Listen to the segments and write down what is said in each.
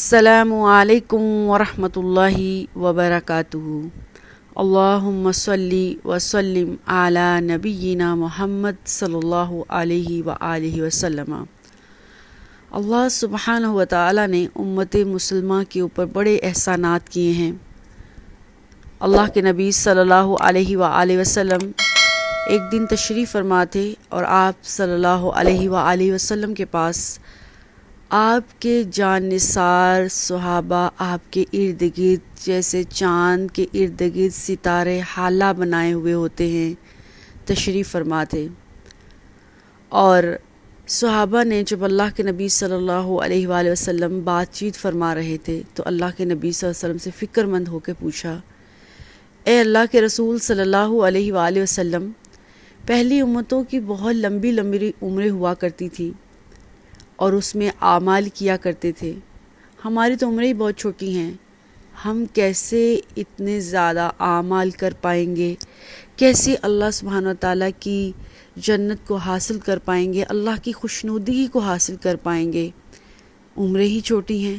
السلام علیکم ورحمۃ اللہ وبرکاتہ۔ اللہم صلی وسلم علی نبینا محمد صلی اللہ علیہ وآلہ وسلم۔ اللہ سبحانہ و تعالیٰ نے امت مسلمہ کے اوپر بڑے احسانات کیے ہیں۔ اللہ کے نبی صلی اللہ علیہ وآلہ وسلم ایک دن تشریف فرما تھے اور آپ صلی اللہ علیہ وآلہ وسلم کے پاس آپ کے جان نثار صحابہ آپ کے ارد گرد جیسے چاند کے ارد گرد ستارے حالہ بنائے ہوئے ہوتے ہیں تشریف فرما تھے، اور صحابہ نے جب اللہ کے نبی صلی اللہ علیہ وآلہ وسلم بات چیت فرما رہے تھے تو اللہ کے نبی صلی اللہ علیہ وسلم سے فکر مند ہو کے پوچھا، اے اللہ کے رسول صلی اللہ علیہ وآلہ وسلم، پہلی امتوں کی بہت لمبی لمبی عمریں ہوا کرتی تھی اور اس میں اعمال کیا کرتے تھے، ہماری تو عمریں ہی بہت چھوٹی ہیں، ہم کیسے اتنے زیادہ اعمال کر پائیں گے، کیسے اللہ سبحانہ و تعالیٰ کی جنت کو حاصل کر پائیں گے، اللہ کی خوشنودگی کو حاصل کر پائیں گے، عمریں ہی چھوٹی ہیں۔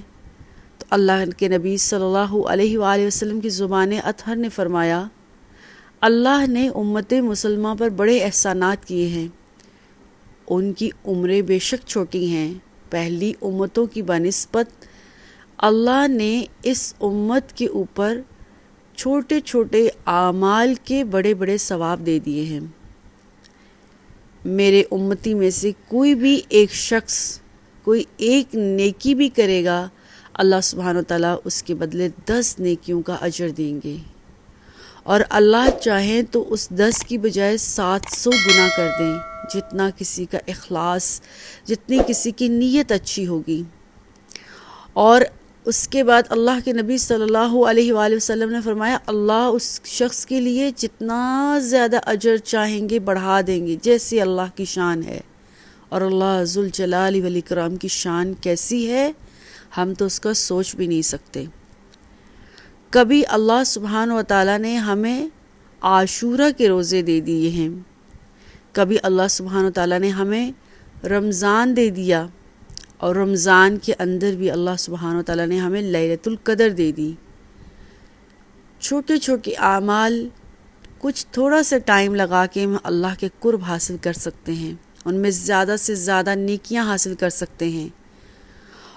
تو اللہ کے نبی صلی اللہ علیہ وآلہ وسلم کی زبان اطہر نے فرمایا، اللہ نے امت مسلمہ پر بڑے احسانات کیے ہیں، ان کی عمریں بے شک چھوٹی ہیں، پہلی امتوں کی بنسبت اللہ نے اس امت کے اوپر چھوٹے چھوٹے اعمال کے بڑے بڑے ثواب دے دیے ہیں۔ میرے امتی میں سے کوئی بھی ایک شخص کوئی ایک نیکی بھی کرے گا، اللہ سبحانہ وتعالیٰ اس کے بدلے 10 نیکیوں کا اجر دیں گے، اور اللہ چاہیں تو اس 10 کی بجائے 700 گنا کر دیں، جتنا کسی کا اخلاص، جتنی کسی کی نیت اچھی ہوگی۔ اور اس کے بعد اللہ کے نبی صلی اللہ علیہ وآلہ وسلم نے فرمایا، اللہ اس شخص کے لیے جتنا زیادہ اجر چاہیں گے بڑھا دیں گے، جیسے اللہ کی شان ہے، اور اللہ ذوالجلال والاکرام کی شان کیسی ہے ہم تو اس کا سوچ بھی نہیں سکتے۔ کبھی اللہ سبحانہ و تعالیٰ نے ہمیں عاشورہ کے روزے دے دیے ہیں، کبھی اللہ سبحانہ و تعالیٰ نے ہمیں رمضان دے دیا، اور رمضان کے اندر بھی اللہ سبحانہ و تعالیٰ نے ہمیں لیلۃ القدر دے دی۔ چھوٹے چھوٹے اعمال کچھ تھوڑا سا ٹائم لگا کے ہم اللہ کے قرب حاصل کر سکتے ہیں، ان میں زیادہ سے زیادہ نیکیاں حاصل کر سکتے ہیں۔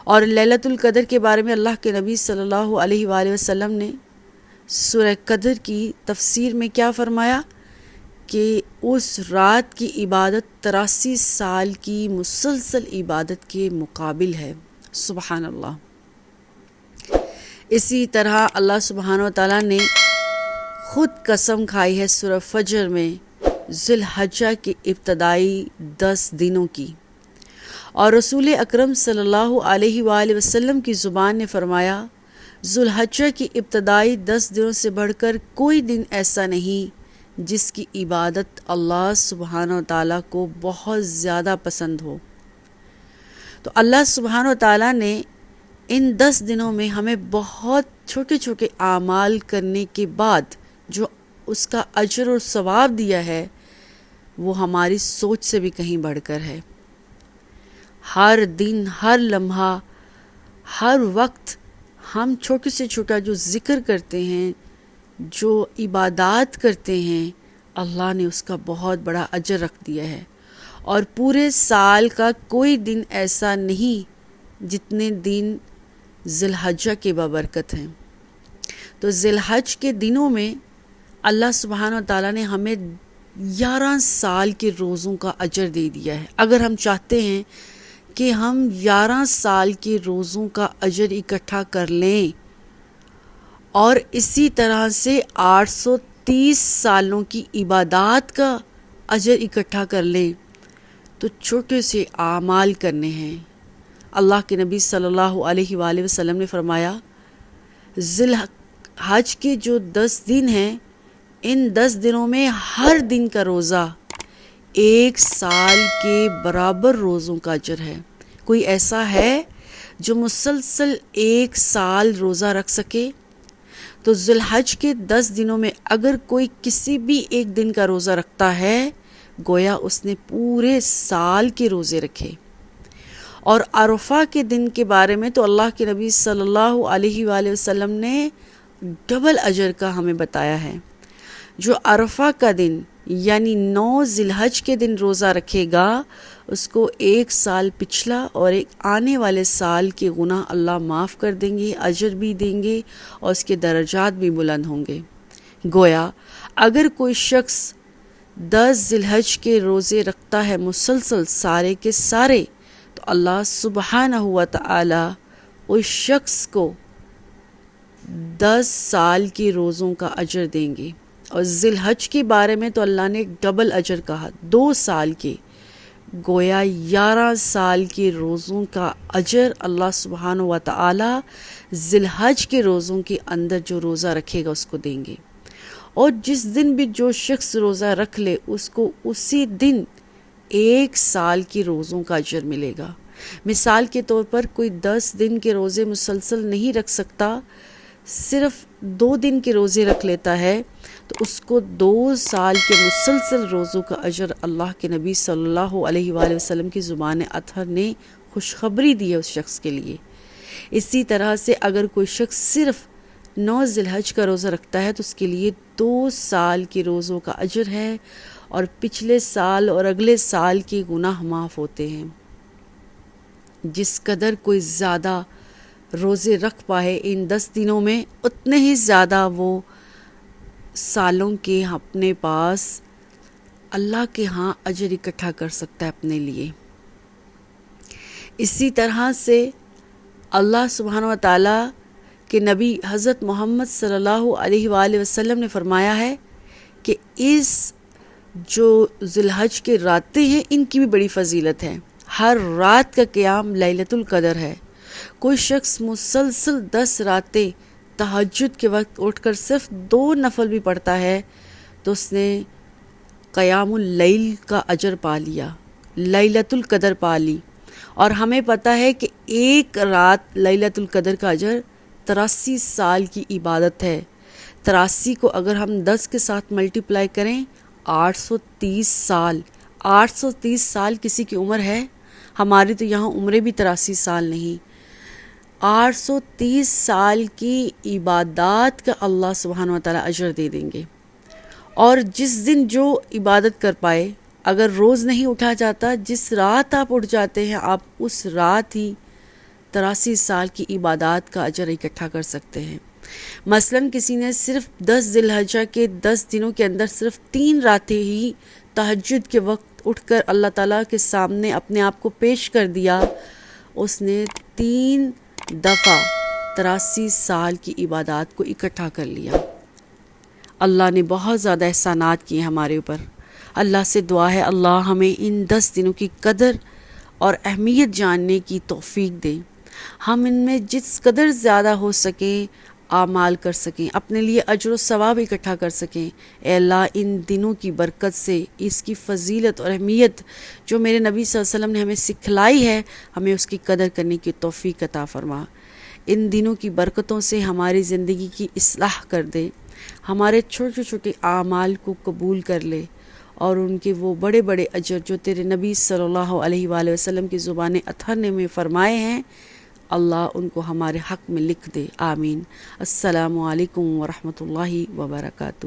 اور لیلۃ القدر کے بارے میں اللہ کے نبی صلی اللہ علیہ وآلہ وسلم نے سورہ قدر کی تفسیر میں کیا فرمایا کہ اس رات کی عبادت 83 سال کی مسلسل عبادت کے مقابل ہے۔ سبحان اللہ۔ اسی طرح اللہ سبحانہ و تعالیٰ نے خود قسم کھائی ہے سورہ فجر میں ذی الحجہ کے ابتدائی 10 دنوں کی، اور رسول اکرم صلی اللہ علیہ وآلہ وسلم کی زبان نے فرمایا، ذی الحجہ کی ابتدائی 10 دنوں سے بڑھ کر کوئی دن ایسا نہیں جس کی عبادت اللہ سبحانہ و تعالیٰ کو بہت زیادہ پسند ہو۔ تو اللہ سبحانہ و تعالیٰ نے ان 10 دنوں میں ہمیں بہت چھوٹے چھوٹے اعمال کرنے کے بعد جو اس کا اجر اور ثواب دیا ہے وہ ہماری سوچ سے بھی کہیں بڑھ کر ہے۔ ہر دن، ہر لمحہ، ہر وقت ہم چھوٹے سے چھوٹا جو ذکر کرتے ہیں، جو عبادات کرتے ہیں، اللہ نے اس کا بہت بڑا اجر رکھ دیا ہے، اور پورے سال کا کوئی دن ایسا نہیں جتنے دن ذی الحجہ کے بابرکت ہیں۔ تو ذی الحج کے دنوں میں اللہ سبحانہ و تعالیٰ نے ہمیں 11 سال کے روزوں کا اجر دے دیا ہے۔ اگر ہم چاہتے ہیں کہ ہم 11 سال کے روزوں کا اجر اکٹھا کر لیں اور اسی طرح سے 830 سالوں کی عبادات کا اجر اکٹھا کر لیں تو چھوٹے سے اعمال کرنے ہیں۔ اللہ کے نبی صلی اللہ علیہ وآلہ وسلم نے فرمایا، ذی الحج کے جو 10 دن ہیں، ان 10 دنوں میں ہر دن کا روزہ 1 سال کے برابر روزوں کا اجر ہے۔ کوئی ایسا ہے جو مسلسل 1 سال روزہ رکھ سکے؟ تو ذی الحج کے 10 دنوں میں اگر کوئی کسی بھی ایک دن کا روزہ رکھتا ہے گویا اس نے پورے سال کے روزے رکھے، اور عرفہ کے دن کے بارے میں تو اللہ کے نبی صلی اللہ علیہ وآلہ وسلم نے ڈبل اجر کا ہمیں بتایا ہے۔ جو عرفہ کا دن یعنی 9 ذی الحج کے دن روزہ رکھے گا اس کو 1 سال پچھلا اور ایک آنے والے سال کے گناہ اللہ معاف کر دیں گے، اجر بھی دیں گے اور اس کے درجات بھی بلند ہوں گے۔ گویا اگر کوئی شخص 10 ذی الحج کے روزے رکھتا ہے مسلسل سارے کے سارے تو اللہ سبحانہ و تعالی اس شخص کو 10 سال کے روزوں کا اجر دیں گے۔ اور ذی الحج کے بارے میں تو اللہ نے ڈبل اجر کہا، 2 سال کے، گویا 11 سال کے روزوں کا اجر اللہ سبحانہ و تعالی ذی الحج کے روزوں کے اندر جو روزہ رکھے گا اس کو دیں گے۔ اور جس دن بھی جو شخص روزہ رکھ لے اس کو اسی دن 1 سال کے روزوں کا اجر ملے گا۔ مثال کے طور پر کوئی 10 دن کے روزے مسلسل نہیں رکھ سکتا، صرف 2 دن کے روزے رکھ لیتا ہے تو اس کو 2 سال کے مسلسل روزوں کا اجر اللہ کے نبی صلی اللہ علیہ وآلہ وسلم کی زبان اطہر نے خوشخبری دی ہے اس شخص کے لیے۔ اسی طرح سے اگر کوئی شخص صرف 9 ذی الحج کا روزہ رکھتا ہے تو اس کے لیے 2 سال کے روزوں کا اجر ہے اور پچھلے سال اور اگلے سال کے گناہ معاف ہوتے ہیں۔ جس قدر کوئی زیادہ روزے رکھ پائے ان 10 دنوں میں اتنے ہی زیادہ وہ سالوں کے اپنے پاس اللہ کے ہاں اجر اکٹھا کر سکتا ہے اپنے لیے۔ اسی طرح سے اللہ سبحانہ و تعالیٰ کے نبی حضرت محمد صلی اللہ علیہ وآلہ وسلم نے فرمایا ہے کہ اس جو ذی الحج کے راتیں ہیں ان کی بھی بڑی فضیلت ہے۔ ہر رات کا قیام لیلۃ القدر ہے۔ کوئی شخص مسلسل 10 راتیں تہجد کے وقت اٹھ کر صرف 2 نفل بھی پڑھتا ہے تو اس نے قیام اللیل کا اجر پا لیا، لیلۃ القدر پا لی۔ اور ہمیں پتہ ہے کہ ایک رات لیلۃ القدر کا اجر 83 سال کی عبادت ہے۔ 83 کو اگر ہم 10 کے ساتھ ملٹیپلائی کریں 830 سال۔ 830 سال کسی کی عمر ہے؟ ہماری تو یہاں عمریں بھی 83 سال نہیں۔ 830 سال کی عبادات کا اللہ سبحانہ و تعالیٰ اجر دے دیں گے۔ اور جس دن جو عبادت کر پائے، اگر روز نہیں اٹھا جاتا، جس رات آپ اٹھ جاتے ہیں آپ اس رات ہی 83 سال کی عبادات کا اجر اکٹھا کر سکتے ہیں۔ مثلاً کسی نے صرف 10 ذی الحجہ کے 10 دنوں کے اندر صرف 3 راتیں ہی تہجد کے وقت اٹھ کر اللہ تعالیٰ کے سامنے اپنے آپ کو پیش کر دیا، اس نے 3 دفعہ 83 سال کی عبادات کو اکٹھا کر لیا۔ اللہ نے بہت زیادہ احسانات کیے ہمارے اوپر۔ اللہ سے دعا ہے اللہ ہمیں ان 10 دنوں کی قدر اور اہمیت جاننے کی توفیق دے، ہم ان میں جس قدر زیادہ ہو سکیں اعمال کر سکیں، اپنے لیے اجر و ثواب اکٹھا کر سکیں۔ اے اللہ ان دنوں کی برکت سے اس کی فضیلت اور اہمیت جو میرے نبی صلی اللہ علیہ وسلم نے ہمیں سکھلائی ہے، ہمیں اس کی قدر کرنے کی توفیق عطا فرما۔ ان دنوں کی برکتوں سے ہماری زندگی کی اصلاح کر دے، ہمارے چھوٹے چھوٹے اعمال کو قبول کر لے اور ان کے وہ بڑے بڑے اجر جو تیرے نبی صلی اللہ علیہ وآلہ وسلم کی زبان اطہر نے ہمیں فرمائے ہیں، اللہ ان کو ہمارے حق میں لکھ دے۔ آمین۔ السلام علیکم ورحمۃ اللہ وبرکاتہ۔